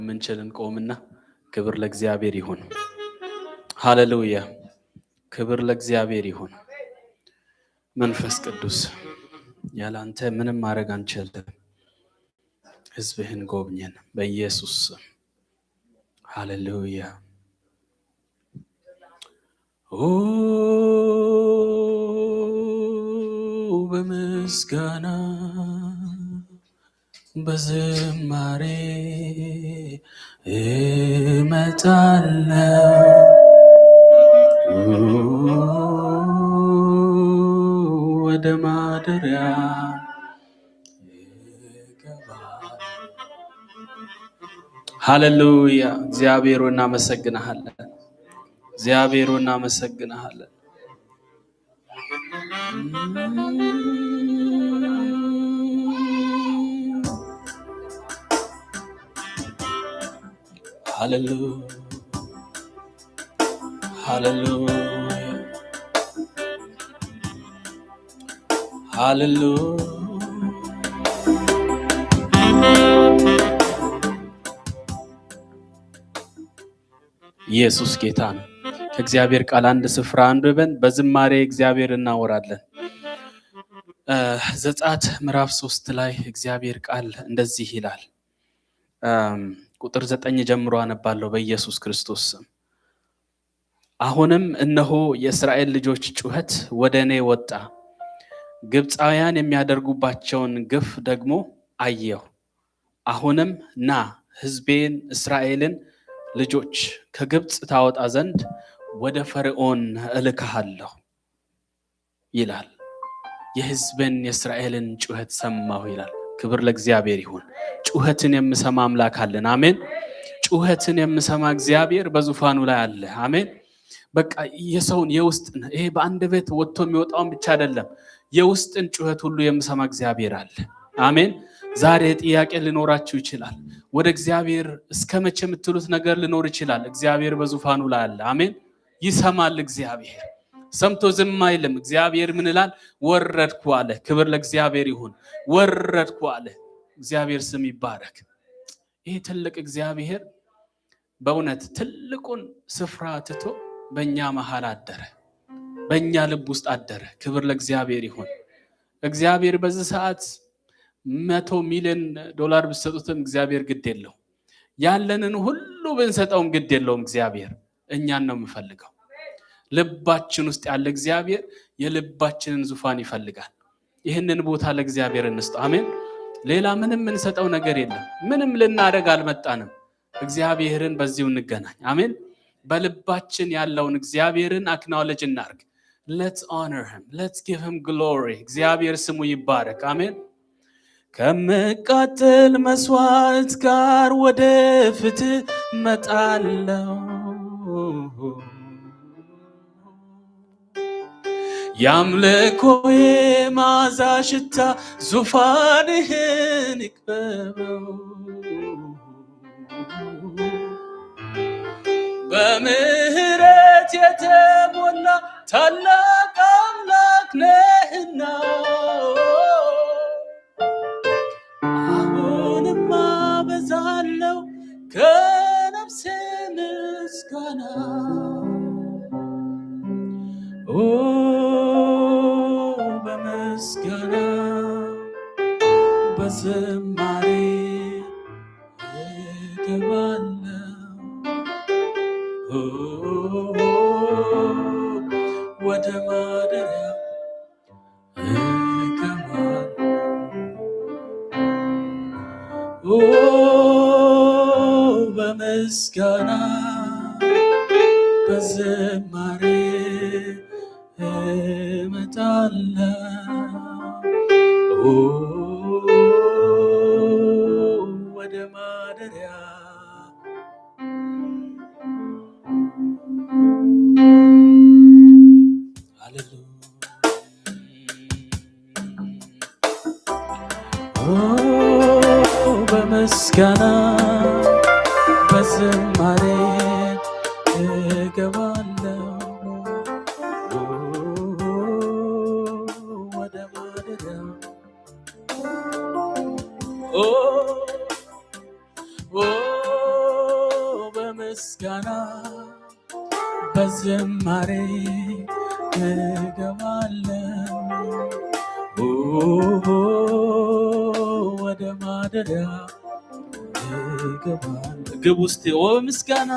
ምንችልን ቆምና ክብር ለእግዚአብሔር ይሁን። ሃሌሉያ ክብር ለእግዚአብሔር ይሁን። መንፈስ ቅዱስ ያላንተ ምንም ማድረግ አንችልም። ሕዝብህን ጎብኘን በኢየሱስ ስም። ሃሌሉያ በምስጋና በዝማሬ እመጣለሁ ወደ ማደሪያ ሃሌሉያ እግዚአብሔር እናመሰግናለን። እግዚአብሔር እናመሰግናለን። ሃሌሉያ ሃሌሉያ ሃሌሉያ ኢየሱስ ጌታ ነው። ከእግዚአብሔር ቃል አንድ ስፍራ አንብበን በዝማሬ እግዚአብሔር እናወራለን። ዘጸአት ምዕራፍ 3 ላይ እግዚአብሔር ቃል እንደዚህ ይላል። ቁጥር 9 ጀምሮ አነባለሁ በኢየሱስ ክርስቶስ ስም። አሁንም እነሆ የእስራኤል ልጆች ጩኸት ወደ እኔ ወጣ፣ ግብፃውያን የሚያደርጉባቸውን ግፍ ደግሞ አየሁ። አሁንም ና ሕዝቤን እስራኤልን ልጆች ከግብፅ ታወጣ ዘንድ ወደ ፈርዖን እልክሃለሁ ይላል። የሕዝብን የእስራኤልን ጩኸት ሰማሁ ይላል። ክብር ለእግዚአብሔር ይሁን። ጩኸትን የምሰማ አምላክ አለን። አሜን። ጩኸትን የምሰማ እግዚአብሔር በዙፋኑ ላይ አለ። አሜን። በቃ የሰውን የውስጥን ይሄ በአንድ ቤት ወጥቶ የሚወጣውን ብቻ አይደለም፣ የውስጥን ጩኸት ሁሉ የምሰማ እግዚአብሔር አለ። አሜን። ዛሬ ጥያቄ ሊኖራችሁ ይችላል። ወደ እግዚአብሔር እስከ መቼ የምትሉት ነገር ሊኖር ይችላል። እግዚአብሔር በዙፋኑ ላይ አለ። አሜን። ይሰማል። እግዚአብሔር ሰምቶ ዝም አይልም። እግዚአብሔር ምን ይላል? ወረድኩ አለ። ክብር ለእግዚአብሔር ይሁን። ወረድኩ አለ። እግዚአብሔር ስም ይባረክ። ይሄ ትልቅ እግዚአብሔር በእውነት ትልቁን ስፍራ ትቶ በእኛ መሃል አደረ፣ በእኛ ልብ ውስጥ አደረ። ክብር ለእግዚአብሔር ይሁን። እግዚአብሔር በዚህ ሰዓት $100 ሚሊዮን ብትሰጡትም እግዚአብሔር ግድ የለው። ያለንን ሁሉ ብንሰጠውም ግድ የለውም። እግዚአብሔር እኛን ነው የሚፈልገው። ልባችን ውስጥ ያለ እግዚአብሔር የልባችንን ዙፋን ይፈልጋል። ይህንን ቦታ ለእግዚአብሔር እንስጠው። አሜን። ሌላ ምንም እንሰጠው ነገር የለም። ምንም ልናደርግ አልመጣንም። እግዚአብሔርን በዚሁ እንገናኝ። አሜን። በልባችን ያለውን እግዚአብሔርን አክናውሌጅ እናርግ። let's honor him, let's give him glory። እግዚአብሔር ስሙ ይባረክ። አሜን። ከመቃጠል መስዋዕት ጋር ወደ ፍትህ መጣለሁ፣ ያምልኮዬ መዓዛ ሽታ ዙፋንህን ይክበበው። በምህረት የተሞላ ታላቅ አምላክ ነህና አሁንም አበዛለሁ ከነፍሴ ምስጋና። በምስጋና በዝማሬ እገባለሁ ወደ ማደሪያ እገባለሁ። በምስጋና በዝማሬ እመጣለሁ ወደ ማደሪያ። በምስጋና በዝማሬ እገባለሁ ወደ ማደሪያ። በምስጋና በዝማሬ እገባለሁ ወደ ማደሪያ እገባለሁ። ግብ ውስጥ በምስጋና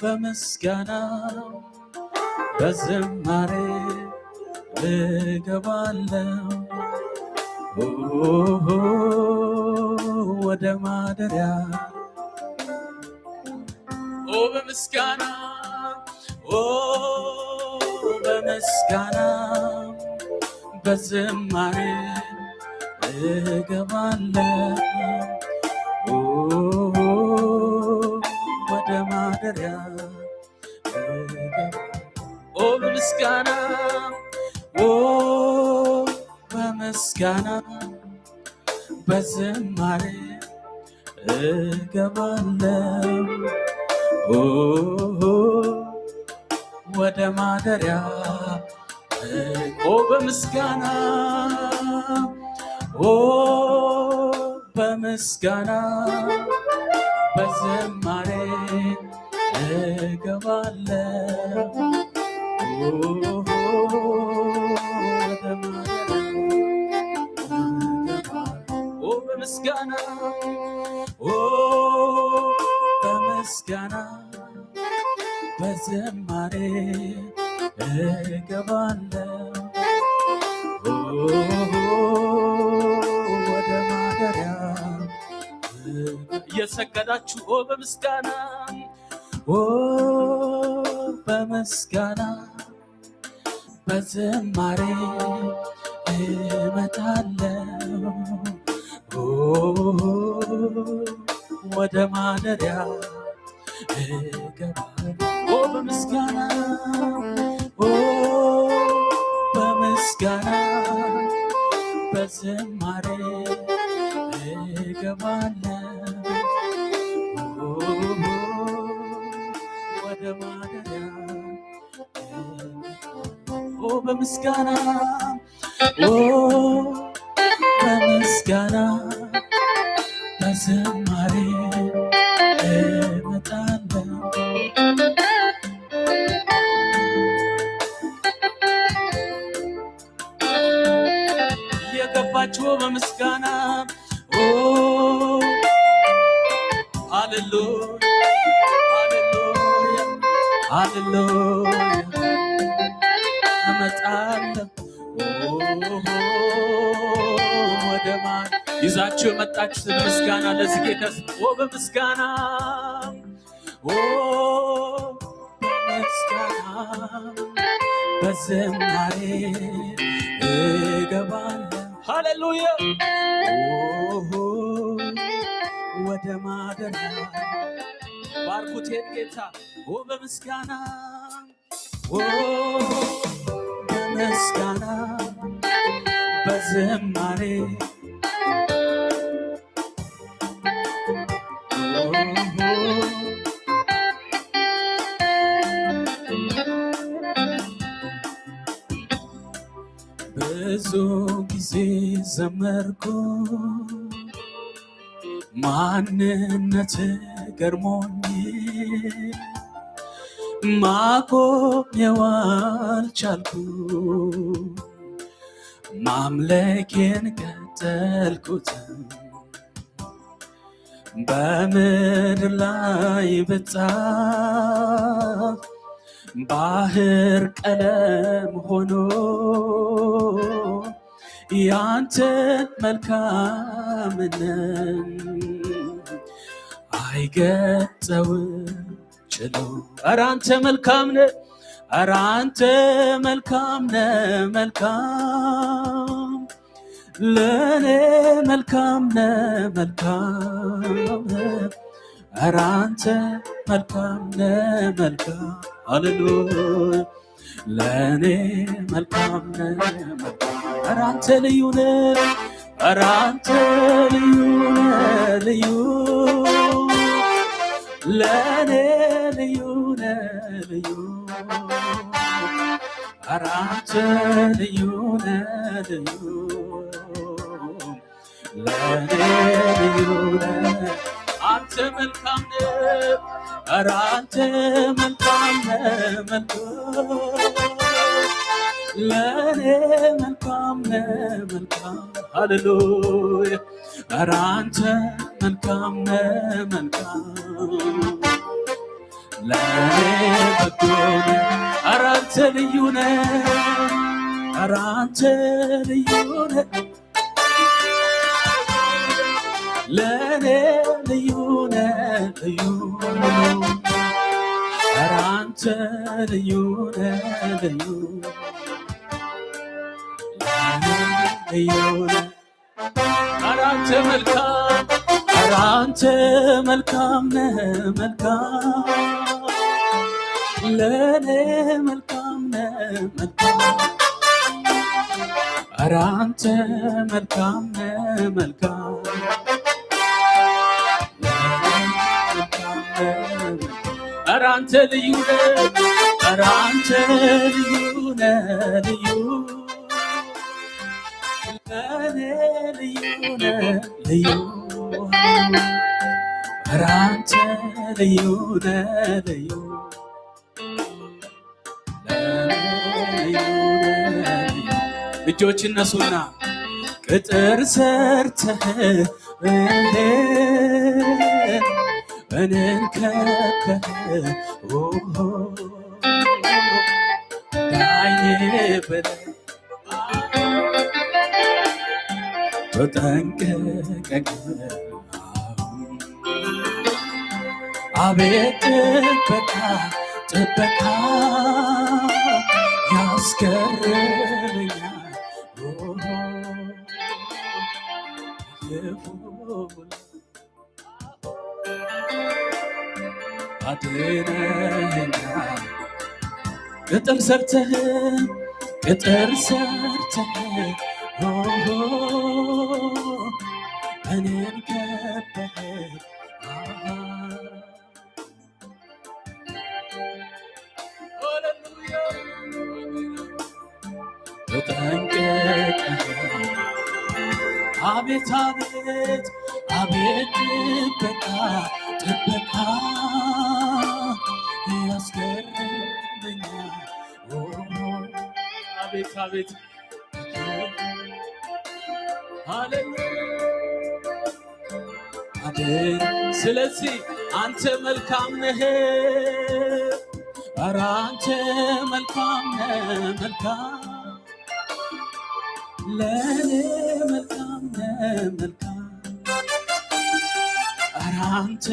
በምስጋና በዝማሬ እገባለሁ ወደ ማደሪያ በምስጋና በምስጋና በዝማሬ እገባለሁ ወደ ማደሪያ በምስጋና በምስጋና በዝማሬ እገባለሁ ወደ ማደሪያ በምስጋና በምስጋና በዝማሬ እገባለሁ ወደ ማደሪያ በምስጋና በምስጋና በዝማሬ እገባለሁ ወደ ማደሪያ እየሰገዳችሁ በምስጋና በምስጋና በዝማሬ እመጣለሁ ወደ ማደሪያ እገባለሁ በምስጋና በምስጋና በዝማሬ እገባለሁ ወደ ማደሪያ በምስጋና በምስጋና በዝማሬ እመጣለሁ የገባችሁ በምስጋና ሃሌሉያ ሃሌሉያ ሃሌሉያ እመጣለሁ ወደ ማን ይዛችሁ የመጣችሁትን ምስጋና ለዚህ ጌታ በምስጋና በምስጋና በዝማሬ እገባለሁ ሃሌሉያ ወደ ማደሪያ ባርኩት ጌታ በምስጋና በምስጋና በዝማሬ ብዙ ጊዜ ዘመርኩ ማንነት ገርሞኝ ማቆም አልቻልኩ ማምለኬን ቀጠልኩት በምድር ላይ ብጻፍ ባህር ቀለም ሆኖ ያንተን መልካምነት አይገልጸውም ችሎ ኧረ አንተ መልካም ነህ ኧረ አንተ መልካም ነህ መልካም ለኔ መልካም ነህ መልካም ኧረ አንተ መልካም ነህ መልካም ሃሌሉያ ለኔ መልካም ነህ መልካም ኧረ አንተ ልዩ ነህ ኧረ አንተ ልዩ ነህ ልዩ ለኔ ልዩ ነህ ልዩ ኧረ አንተ ልዩ ነህ ልዩ ለኔ ልዩ ነህ አንተ መልካም ነህ ኧረ አንተ መልካም ነህ መልካም ለኔ መልካም ነህ መልካም ሃሌሉያ ኧረ አንተ መልካም ነህ መልካም ለኔ በጎ ነህ ኧረ አንተ ልዩ ነህ ኧረ አንተ ልዩ ነህ ለኔ ልዩ ነህ ልዩ ኧረ አንተ ልዩ ነህ ልዩ ልዩ ነህ ኧረ አንተ መልካም ኧረ አንተ መልካም ነህ መልካም ለኔ መልካም ነህ መልካም ኧረ አንተ መልካም ነህ መልካም ኧረ አንተ ልዩ ነህ ኧረ አንተ ልዩ ነህ ልዩ ለኔ ልዩ ነህ ልዩ ኧረ አንተ ልዩ ነህ ልዩ እጆች እነሱና ቅጥር ሰርተህ እኔን ከበህ ዳኜ ብለህ ተጠንቀቅ አቤት ጥበቃ ጥበቃ ያስገርመኛል አድነኸኛል ቅጥር ሰርተህ እኔን ከበህ ተጠንቀቅ አቤት አቤት አቤት ጥበቃ ጥበቃ ያስገርመኛል አቤት አቤት ስለዚህ አንተ መልካም ነህ ኧረ አንተ መልካም ነህ መልካም ለኔ መልካም ነህ መልካም ኧረ አንተ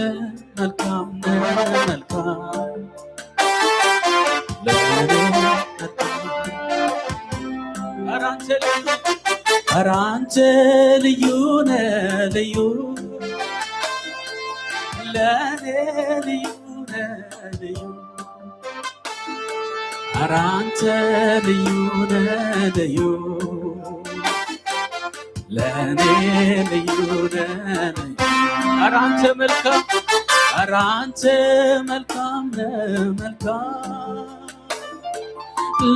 መልካም ነህ መልካም ለኔ መልካም ኧረ አንተ ልዩ ነህ ልዩ ለኔ ልዩ ነህ ልዩ ኧረ አንተ ልዩ ነህ ልዩ ለኔ ልዩ ነህ ኧረ አንተ መልካም ኧረ አንተ መልካም ነህ መልካም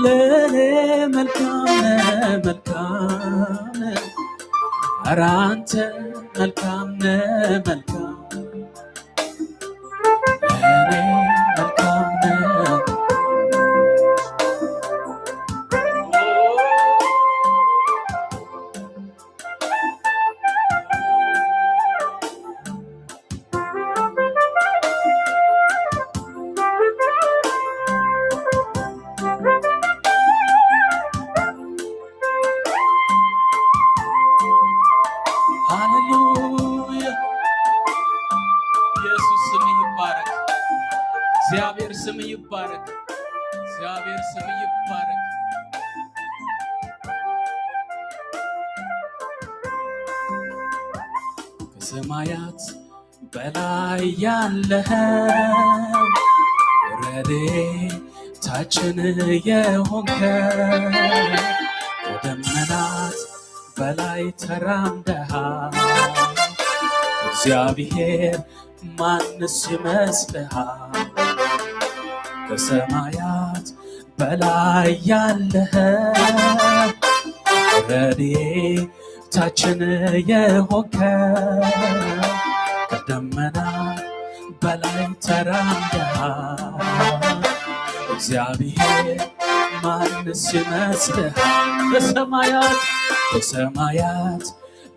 ለኔ መልካም ነህ መልካም ኧረ አንተ መልካም ነህ መልካም ለኔ መልካም ነህ እግዚአብሔር ስም ይባረክ እግዚአብሔር ስም ይባረክ ከሰማያት በላይ ያለኸው ረድኤታችን የሆንከው ከደመናት በላይ ተራምደሃል እግዚአብሔር ማንስ ይመስልሃል ከሰማያት በላይ ያለኸው ረድኤታችን የሆንከው ከደመናት በላይ ተራምደሃል። እግዚአብሔር ማንስ ይመስልሃል? በሰማያት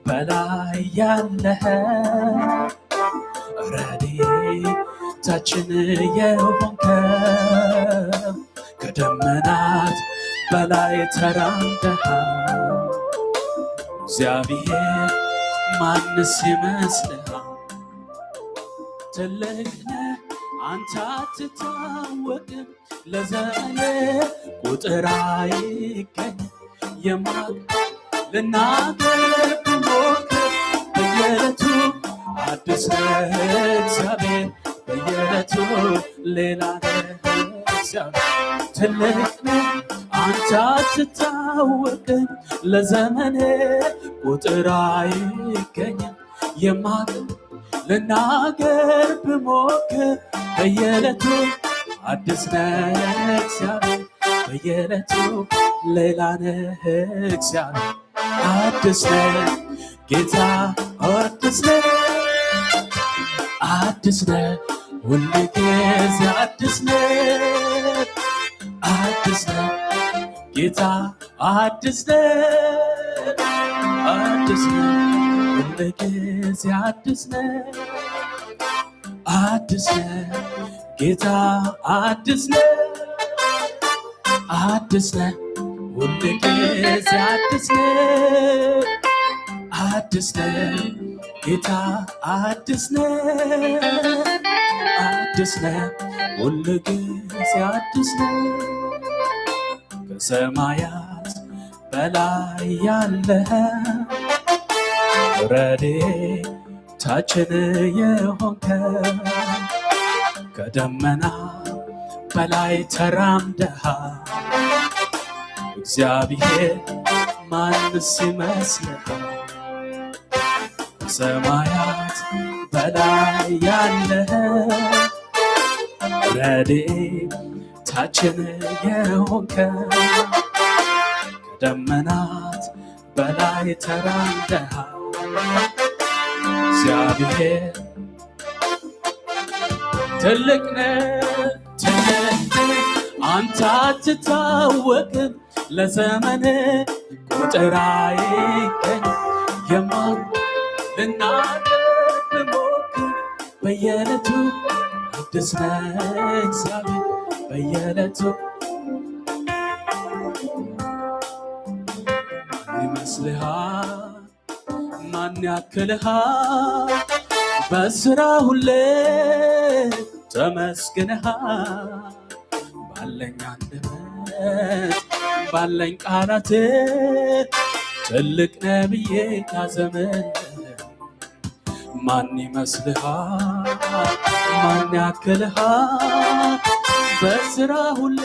በላይ ያለህ ረድኤታችን የሆንክ ከደመናት በላይ ተራምደሃል። እግዚአብሔር ማንስ ይመስልሃል? ትልቅ ነህ አንተ አትታወቅም፣ ለዘመን ቁጥር አይገኝም። ልናገር ብሞክር በየዕለቱ አዲስ ነህ እግዚአብሔር፣ በየዕለቱ ሌላ ነህ እግዚአብሔር። ትልቅ ነህ አንተ አትታወቅም፣ ለዘመን ቁጥር አይገኝም። ልናገር ብሞክር በየዕለቱ አዲስ ነህ እግዚአብሔር፣ በየዕለቱ ሌላ ነህ እግዚአብሔር። አዲስ ነህ ጌታ አዲስ ነህ፣ አዲስ ነህ ሁልጊዜ አዲስ ነህ፣ አዲስ ነህ ጌታ አዲስ ነህ፣ አዲስ ነህ ሁልጊዜ አዲስ ነህ፣ አዲስ ነህ ጌታ አዲስ ነህ፣ አዲስ ነህ ሁልጊዜ አዲስ ነህ፣ አዲስ ነህ ጌታ አዲስ ነህ፣ አዲስ ነህ ሁልጊዜ አዲስ ነህ። ከሰማያት በላይ ያለህ ረድኤታችን የሆንክ ከደመና በላይ ተራምደሃል። እግዚአብሔር ማንስ ይመስልሃል? ከሰማያት በላይ ያለህ ረድኤታችን የሆንክ ከደመናት በላይ ተራምደሃል። እግዚአብሔር ትልቅ ነህ አንተ አትታወቅም፣ ለዘመን ቁጥር አይገኝም። ልናገር ብሞክር በየዕለቱ አዲስ ነህ እግዚአብሔር፣ በየዕለቱ ይመስልሃል? ማን ያክልሃል? በስራ ሁሌ ተመስግነሃል። ባለኝ አንደበት ባለኝ ቃላት ትልቅ ነህ ብዬ ላዘምርልህ። ማን ይመስልሃል? ማን ያክልሃል? በስራ ሁሌ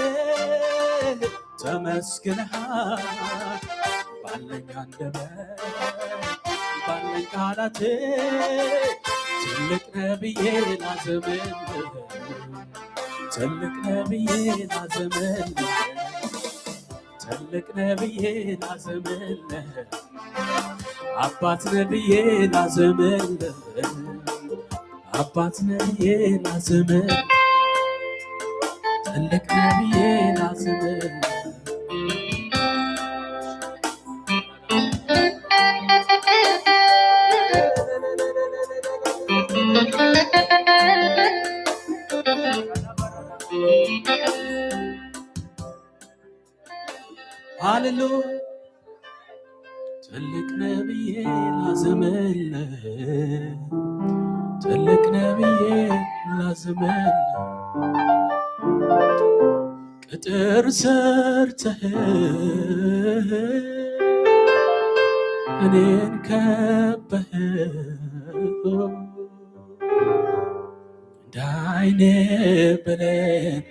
ተመስግነሃል። ባለኝ አንደበት ባለኝ ቃላት ትልቅ ነህ ብዬ ላዘምርልህ፣ ትልቅ ነህ ብዬ ላዘምርልህ፣ ትልቅ ነህ ብዬ ላዘምርልህ፣ አባት ነህ ብዬ ላዘምርልህ፣ አባት ነህ ብዬ ላዘምርልህ፣ ትልቅ ነህ ብዬ ላዘምርልህ። ሃሌሉያ ትልቅ ነህ ብዬ ላዘምርልህ፣ ትልቅ ነህ ብዬ ላዘምርልህ። ቅጥር ሰርተህ እኔን ከበህ እንደ ዓይኔ ብሌን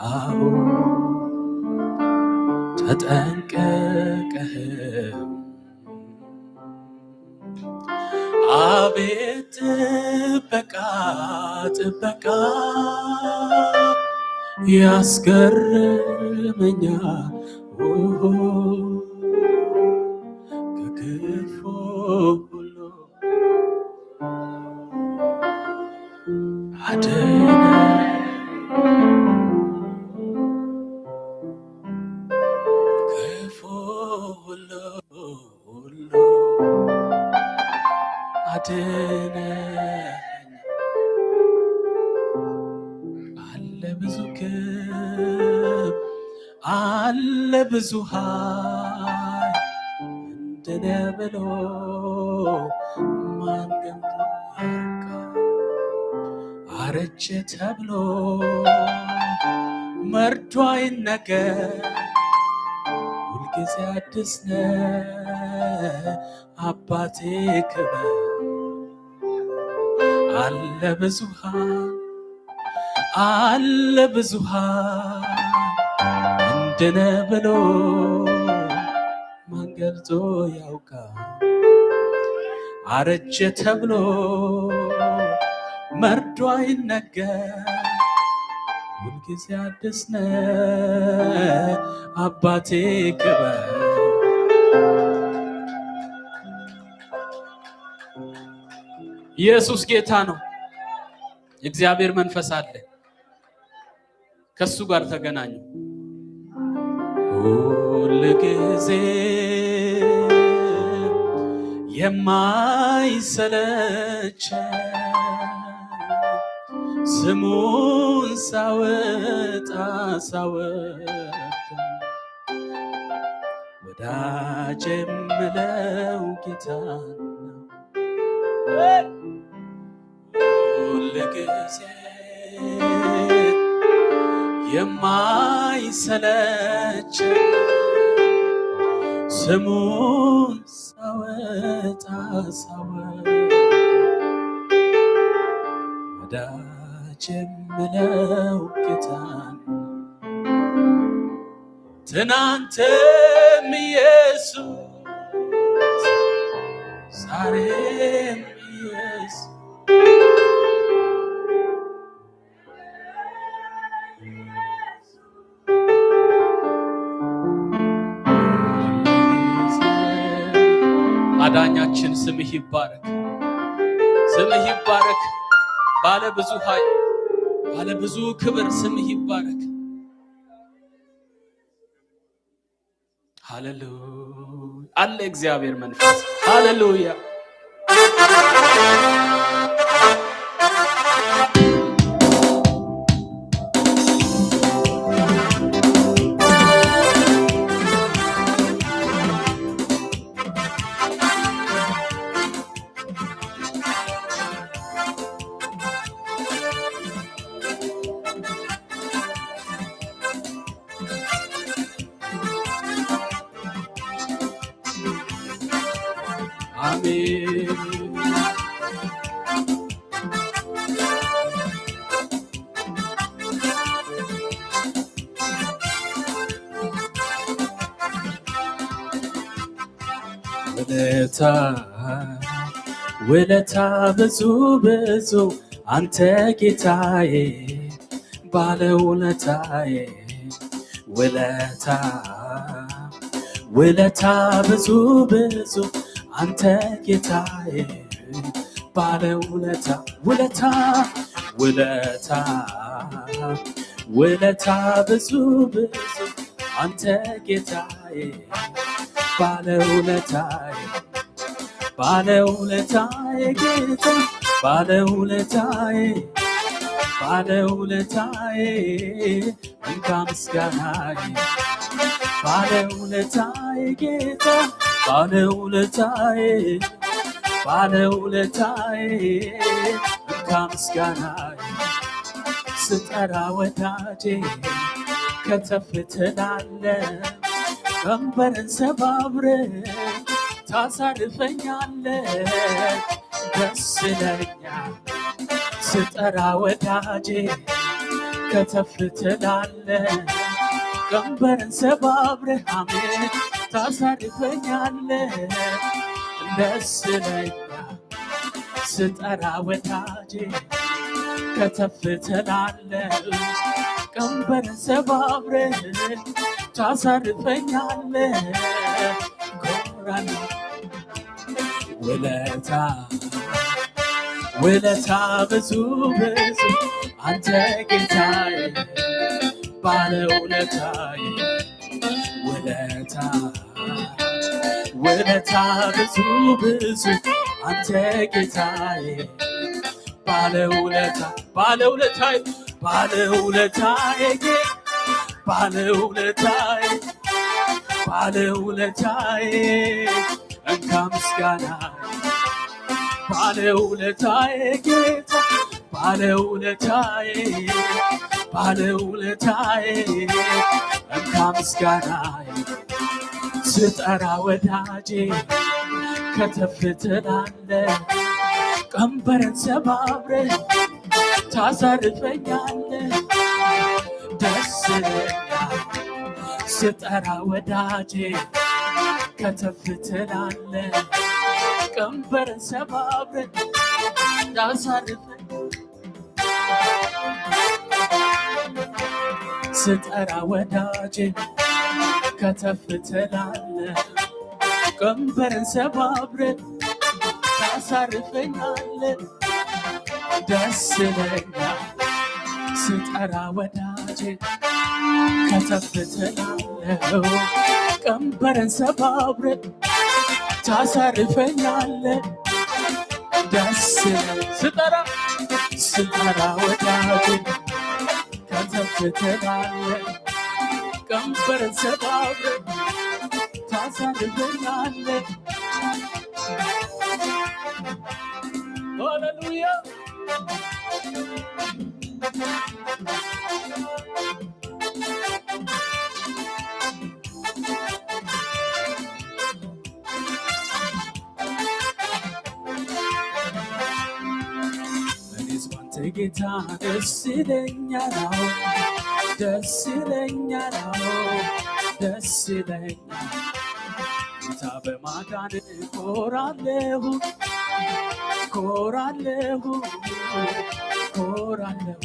አሁን ተጠንቀቀህ አቤት ጥበቃ ጥበቃ ያስገርመኛል ከክፉ ሁሉ ክፉ ሁሉ አድነኝ አለ ብዙ ክብር አለ ብዙ ኃይል እንደኔ ብሎ ማን ገምቶ ያውቃል? አረጀ ተብሎ መርዶ አይነገር ሁልጊዜ አዲስ ነህ አባቴ ክብር አለ ብዙ ኃይል አለ ብዙ ኃይል እንደኔ ብሎ ማን ገልጾ ያውቃል? አረጀ ተብሎ መርዶ አይነገር ሁልጊዜ አዲስ ነህ አባቴ ክብር ኢየሱስ ጌታ ነው። እግዚአብሔር መንፈስ አለ። ከሱ ጋር ተገናኙ። ሁልጊዜ የማይሰለች ስሙን ሳወጣ ወዳጄ የምለው ጌታ ነው። ሁልጊዜ የማይሰለች ስሙን ሳወጣ ወዳጄ የምለው ጌታ ነው። ትናንትም ኢየሱስ ዛሬም ኢየሱስ አዳኛችን ስምህ ይባረክ፣ ስምህ ይባረክ። ባለ ብዙ ኃይል ባለ ብዙ ክብር ስምህ ይባረክ። ሃሌሉያ አለ እግዚአብሔር መንፈስ ሃሌሉያ። ውለታ ብዙ ብዙ አንተ ጌታዬ ባለ ውለታዬ ውለታ ብዙ ብዙ አንተ ጌታዬ ባለ ውለታ ብዙ ብዙ አንተ ጌታዬ ባለ ውለታዬ ጌታ ባለ ውለታዬ እንካ ምስጋናዬ ባለ ውለታዬ ጌታ ባለ ውለታዬ እንካ ምስጋናዬ ስጠራ ወዳጄ ከተፍ ትላለህ ቀንበርን ሰባብረህ ታሳርፈኛለህ ደስ ይለኛል ስጠራ ወዳጄ ከተፍ ትላለህ ቀንበርን ሰባብረህ አሜን ታሳርፈኛለህ ደስ ይለኛል ስጠራ ወዳጄ ከተፍ ትላለህ ቀንበርን ሰባብረህ ታሳርፈኛለህ ኮራለሁ ውለታ ውለታ ብዙ ብዙ አንተ ጌታዬ ባለውለታዬ ውለታ ብዙ ብዙ አንተ ጌታዬ ባለውለታዬ እንካ ምስጋና ባለውለታዬ ጌታ ባለውለታዬ እንካ ምስጋና ስጠራ ወዳጄ ከተፍ ትላለህ ቀንበርን ሰባብረህ ታሳርፈኛለህ ደስ ይለኛል ስጠራ ወዳጄ ከተፍ ትላለህ ቀንበርን ሰባብረህ ታሳርፈኛለህ ስጠራ ወዳጄ ከተፍ ትላለህ ቀንበርን ሰባብረህ ታሳርፈኛለህ ደስ ይለኛል ስጠራ ወዳጄ ከተፍ ትላለህ ቀንበርን ሰባብረህ ታሳርፈኛለህ ደስ ይለኛል ስጠራ ወዳጄ ከተፍ ትላለህ ቀንበርን ሰባብረህ ታሳርፈኛለህ ሃሌሉያ እኔስ ባንተ ጌታ ደስ ይለኛል ጌታ በማዳን ኮራለሁ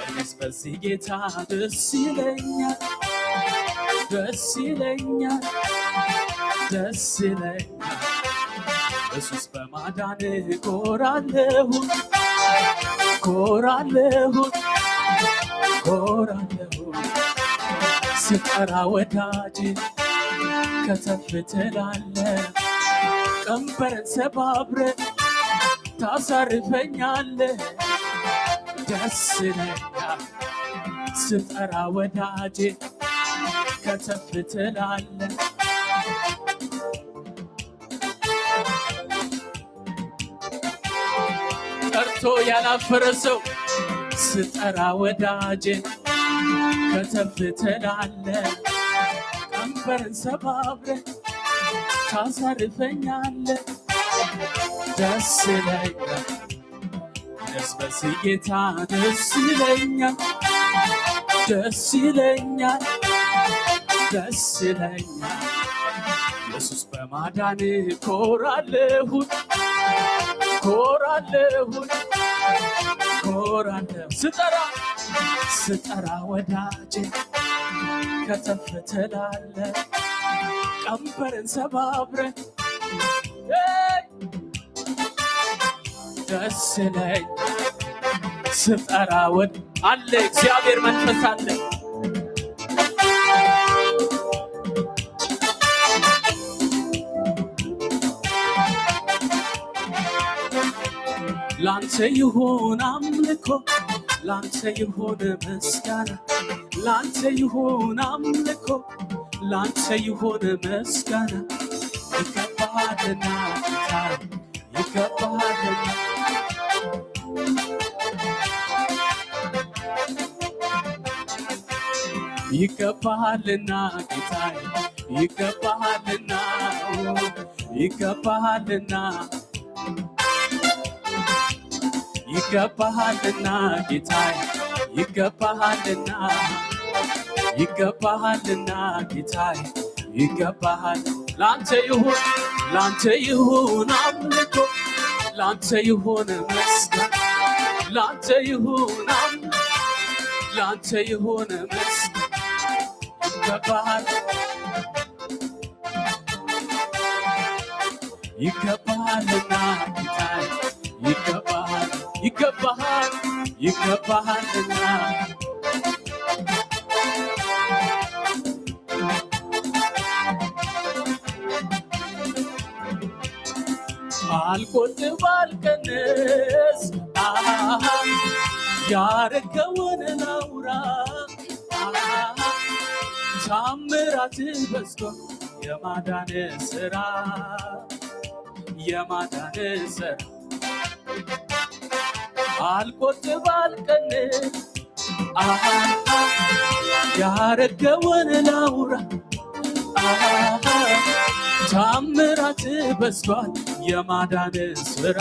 እኔስ በዚህ ጌታ ደስ ይለኛል ኢየሱስ በማዳን ኮራለሁ ስጠራ ወዳጄ ከተፍ ትላለህ ቀንበርን ሰባብረህ ታሳርፈኛለህ ደስ ይለኛል ስጠራ ወዳጄ ከተፍ ትላለህ ጠርቶ ያላፈረ ሰው ስጠራ ወዳጄ ከተፍ ትላለህ ቀንበርን ሰባብረህ ታሳርፈኛለህ ደስ ይለኛል ደስ በዚህ ጌታ ደስ ይለኛል ኢየሱስ በማዳን ኮራለሁ ስጠራ ወዳጄ ከተፍ ትላለህ ቀንበርን ሰባብረህ ደስ ይለኛል ስጠራ አለ እግዚአብሔር መንፈስ አለ ላንተ ይሁን አምልኮ ላንተ ይሁን ምስጋና ላንተ ይሁን አምልኮ ላንተ ይሁን ምስጋና ይገባሃልና ይገባሃልና ጌታዬ ይገባሃልና ጌታዬ ይገባሃልና ጌታዬ ላንተ ይሁን አምልኮ ላንተ ይሁን ምስጋና ላንተ ይሁን ምስጋና ይገባሃልና ጌታዬ ይገባሃል ይገባሃል ይገባሃልና አልቆጥብ አልቀንስ ያረገውን ላውራ ታምራት በዝቶ የማዳን ስራ አልቆጥብ አልቀንስ ያረገውን ላውራ ታምራት በዝቷል የማዳን ስራ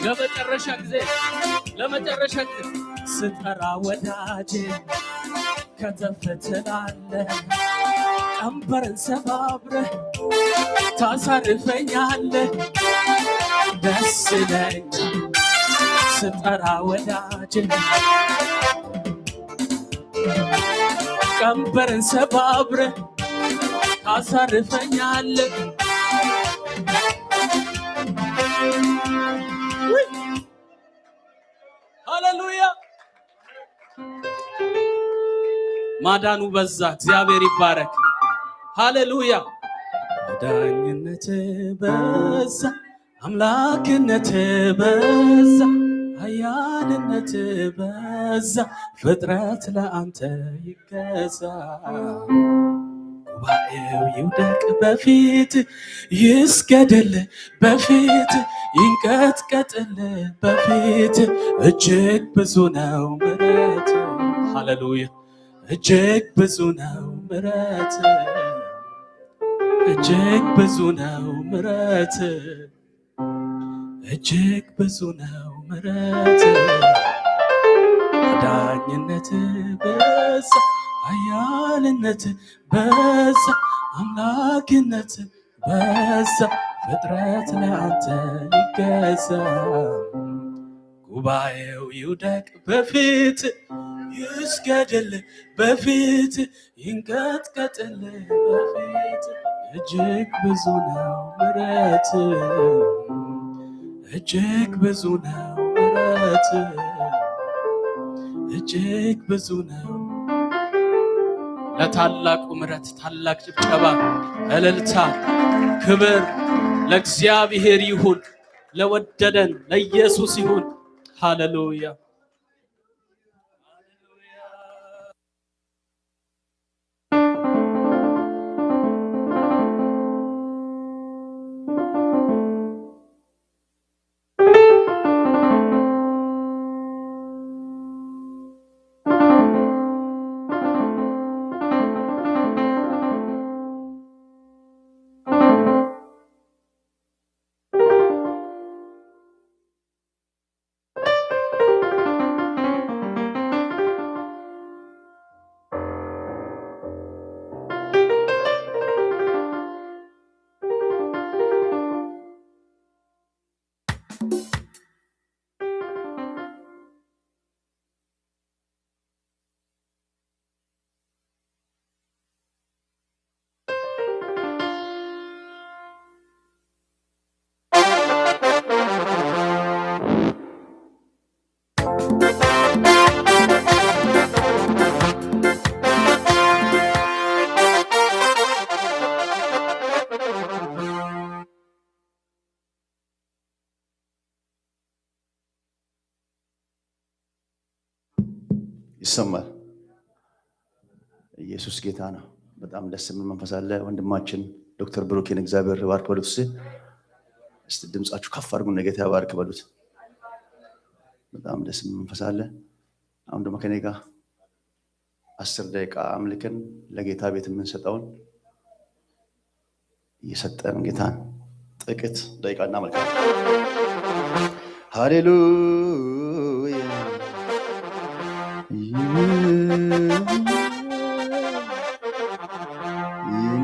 ለመጨረሻ ጊዜ ስጠራ ወዳጄ ከተፍ ትላለህ ቀንበርን ሰባብረህ ታሳርፈኛለህ ደስ ይለኛል ስጠራ ወዳጄ ቀንበርን ሰባብረህ ታሳርፈኛለህ ሃሌሉያ ማዳኑ በዛ እግዚአብሔር ይባረክ ሃሌሉያ ዳኝነት በዛ አምላክነት በዛ ኃያልነት በዛ ፍጥረት ለአንተ ይገዛ ጉባኤው ይውደቅ በፊት ይስገድል በፊት ይንቀጥቀጥል በፊት እጅግ ብዙ ነው ምሕረት ሃሌሉያ እጅግ ብዙ ነው ምሕረት እጅግ ብዙ ነው ምሕረት እጅግ ብዙ ነው ምሕረት ዳኝነት በዛ ኃያልነት በዛ አምላክነት በዛ ፍጥረት ለአንተ ይገዛ ጉባኤው ይውደቅ በፊት ይስገድል በፊት ይንቀጥቀጥል በፊት እጅግ ብዙ ነው ምሕረት እጅግ ብዙ ነው ምሕረት እጅግ ብዙ ነው ለታላቁ ምሕረት ታላቅ ጭብጨባ እልልታ ክብር ለእግዚአብሔር ይሁን ለወደደን ለኢየሱስ ይሁን ሃሌሉያ ይሰማል ኢየሱስ ጌታ ነው በጣም ደስ የሚል መንፈስ አለ ወንድማችን ዶክተር ብሩክን እግዚአብሔር ይባርክ በሉት እስቲ ድምጻችሁ ከፍ አድርጉ ነገታ ይባርክ በሉት በጣም ደስ የሚል መንፈስ አለ አሁን ደግሞ ከኔ ጋር 10 ደቂቃ አምልከን ለጌታ ቤት የምንሰጠውን እየሰጠን ጌታን ጥቂት ደቂቃ እናመልካለን ሃሌሉያ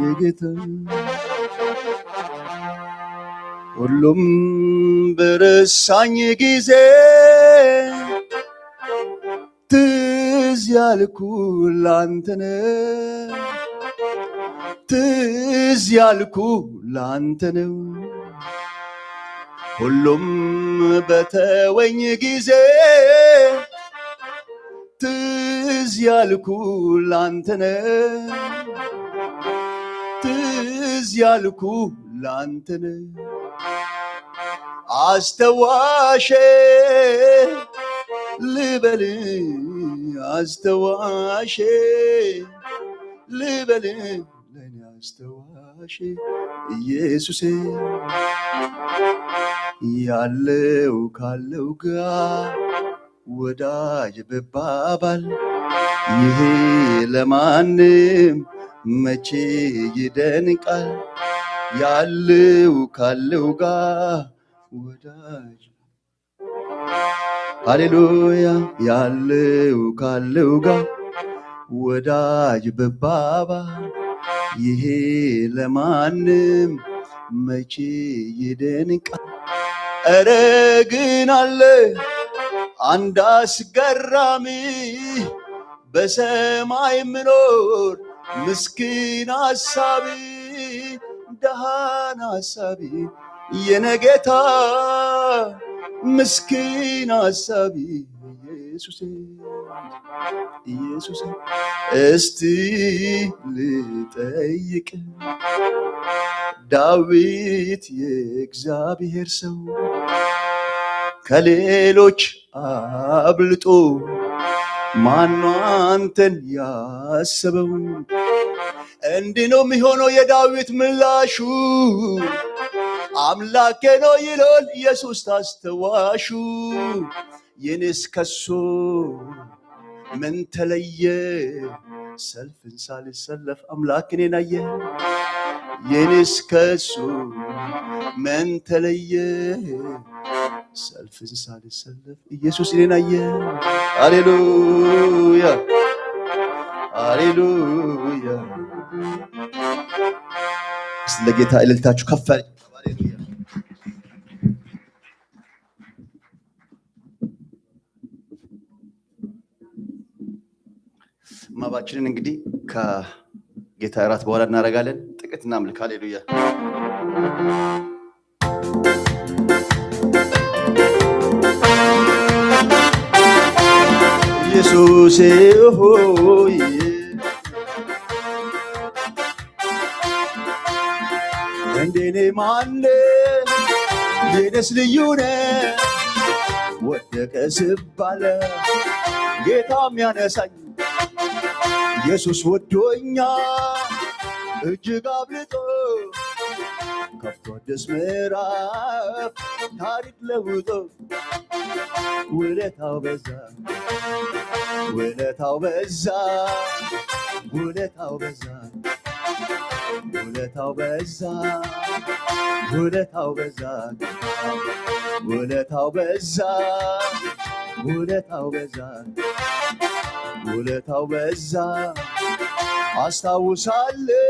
የጌታ ሁሉም በረ በረሳኝ ጊዜ ትዝ ያልኩ ላንተነ ትዝ ያልኩ ላንተነ ሁሉም በተወኝ ጊዜ ትዝ ያልኩ ላንተነ ትዝ ያልኩ ላንተነ አስተዋሼ ልበል አስተዋሼ ልበል ለኔ አስተዋሼ ኢየሱሴ ያለው ካለው ጋር ወዳጅ ብባባል ይሄ ለማንም መቼ ይደንቃል ያለው ካለው ጋር ወዳጅ ሃሌሉያ ያለው ካለው ጋር ወዳጅ ብባባል ይሄ ለማንም መቼ ይደንቃል ኧረ ግን አለ አንድ አስገራሚ በሰማይ ምኖር ምስኪን አሳቢ ደሃን አሳቢ የነጌታ ምስኪን አሳቢ ኢየሱስ ኢየሱስ እስቲ ልጠይቅ ዳዊት የእግዚአብሔር ሰው ከሌሎች አብልጦ ማነው አንተን ያሰበው እንዲህ ነው የሚሆነው የዳዊት ምላሹ አምላኬ ነው ይላል ኢየሱስ ታስተዋሹ የኔስ ከሱ ምን ተለየ ሰልፍን ሳልሰለፍ አምላክ እኔን አየ የኔስ ከሱ ምን ተለየ ሰልፍን ሳልሰለፍ ኢየሱስ እኔን አየ ሃሌሉያ ሃሌሉያ ለጌታ እልልታችሁ ከፍ ማባችንን እንግዲህ ከጌታ እራት በኋላ እናደርጋለን ጥቂት እናምልክ ሃሌሉያ ኢየሱስ ሆይ እንደኔ ማን የኔስ ልዩ ነህ ወደቀ ስባለ ጌታም ያነሳኝ ኢየሱስ ወዶኛ እጅግ አብልጦ ከፍቶ አዲስ ምዕራፍ ታሪክ ለውጦ ውለታው በዛ ውለታው በዛ ውለታው በዛ ውለታው በዛ ውለታው በዛ ውለታው በዛ ውለታው በዛ ውለታው በዛ አስታውሳለሁ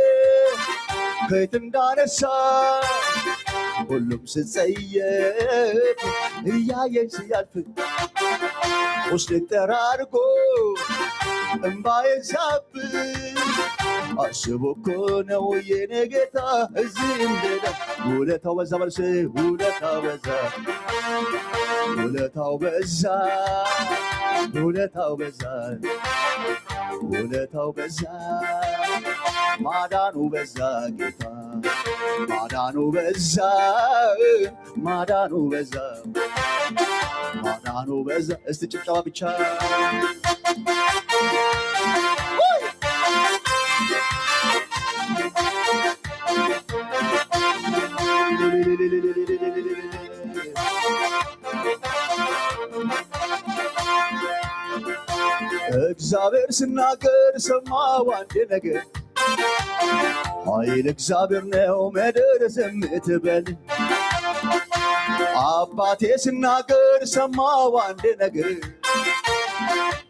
ከየት እንዳነሳ ሁሉም ስጸየፍ እያየኝ ሲያልፍ ውስጤን ጠራርጎ እምባዬን ሳብብ አስቦ እኮ ነው የኔ ጌታ እዚህ እንደዳ ውለታው በዛ መልስ ውለታው በዛ ውለታው በዛ ውለታው በዛ ውለታው በዛ ማዳኑ በዛ ጌታ ማዳኑ በዛ ማዳኑ በዛ ማዳኑ በዛ እስቲ ጭብጨባ ብቻ እግዚአብሔር ሲናገር ሰማሁ አንድ ነገር ኃይል እግዚአብሔር ነው ምድር ዝም ትበል አባቴ ሲናገር ሰማሁ አንድ ነገር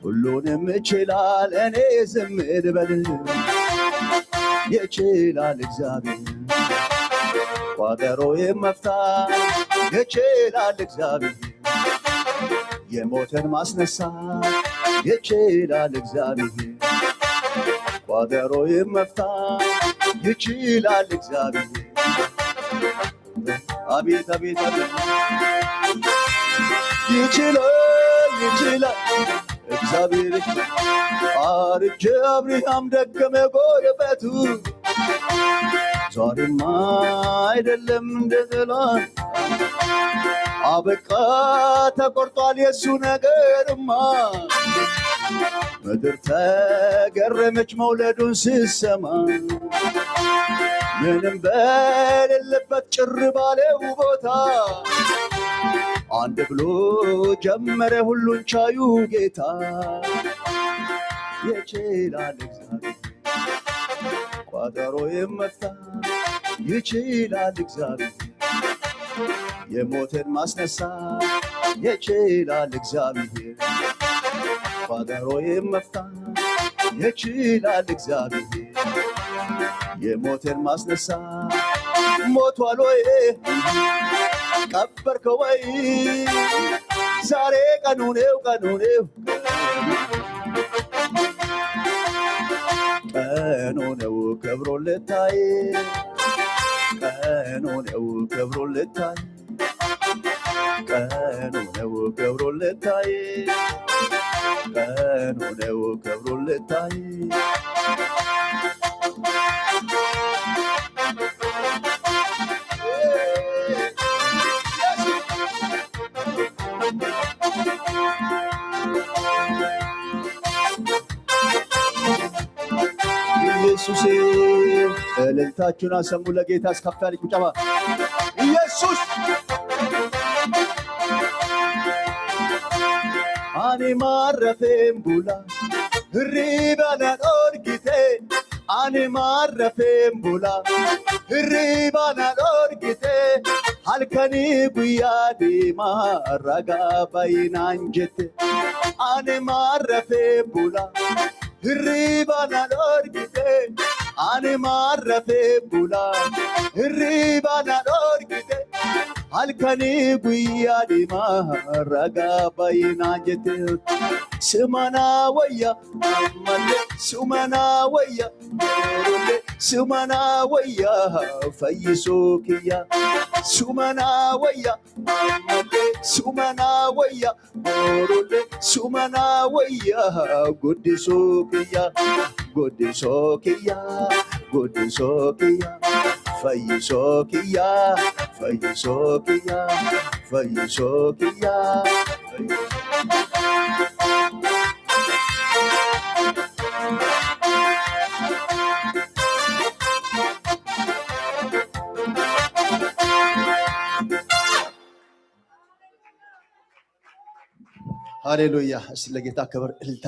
ሁሉንም ይችላል እኔ ዝም ልበል ይችላል እግዚአብሔር ቋጠሮዬን መፍታት ይችላል እግዚአብሔር የሞተን ማስነሳት ይችላል እግዚአብሔር ቋጠሮዬን መፍታት ይችላል እግዚአብሔር አቤት አቤት አቤት ይችላል እግዚአብሔር አርጀ አብርሃም ደከመ ጎረቤቱ ዛሬማ አይደለም እንደ ትላንት አበቃ ተቆርጧል የሱ ነገርማ ምድር ተገረመች መውለዱን ስትሰማ ምንም በሌለበት ጭር ባለው ቦታ አንድ ብሎ ጀመረ ሁሉን ቻዩ ጌታ ይችላል እግዚአብሔር ቋጠሮዬን መፍታት ይችላል እግዚአብሔር የሞተን ማስነሳት ይችላል እግዚአብሔር ቋጠሮዬን መፍታት ይችላል እግዚአብሔር የሞተን ማስነሳት ሞቷል ወይ ቀበርከው ወይ ዛሬ ቀኑ ነው ቀኑ ነው ከብሮ ልታይ ቀኑ ነው ከብሮ ልታይ ቀኑ ነው ከብሮ ልታይ ቀኑ ነው ከብሮ ልታይ ኢየሱስ እልልታችሁን አሰሙ ለጌታ እስከፍ ያለች ጭብጨባ ኢየሱስ አኔ ማረፌም ቡላ ሪባናን ኦርጊቴ አኔ ማረፌም ቡላ ሪባናን ኦርጊቴ halkani guyya deema raga bayinan jette ane marrafe bula hirriba na dorgite ane marrafe bula hirriba na dorgite halkani guyya deema raga bayinan jette sumana waya malle sumana waya sumana waya fayyisukiya sumana waya sumana waya orole sumana waya godisokiya fayyisukiya ሃሌሉያ። እስቲ ለጌታ ክብር እልልታ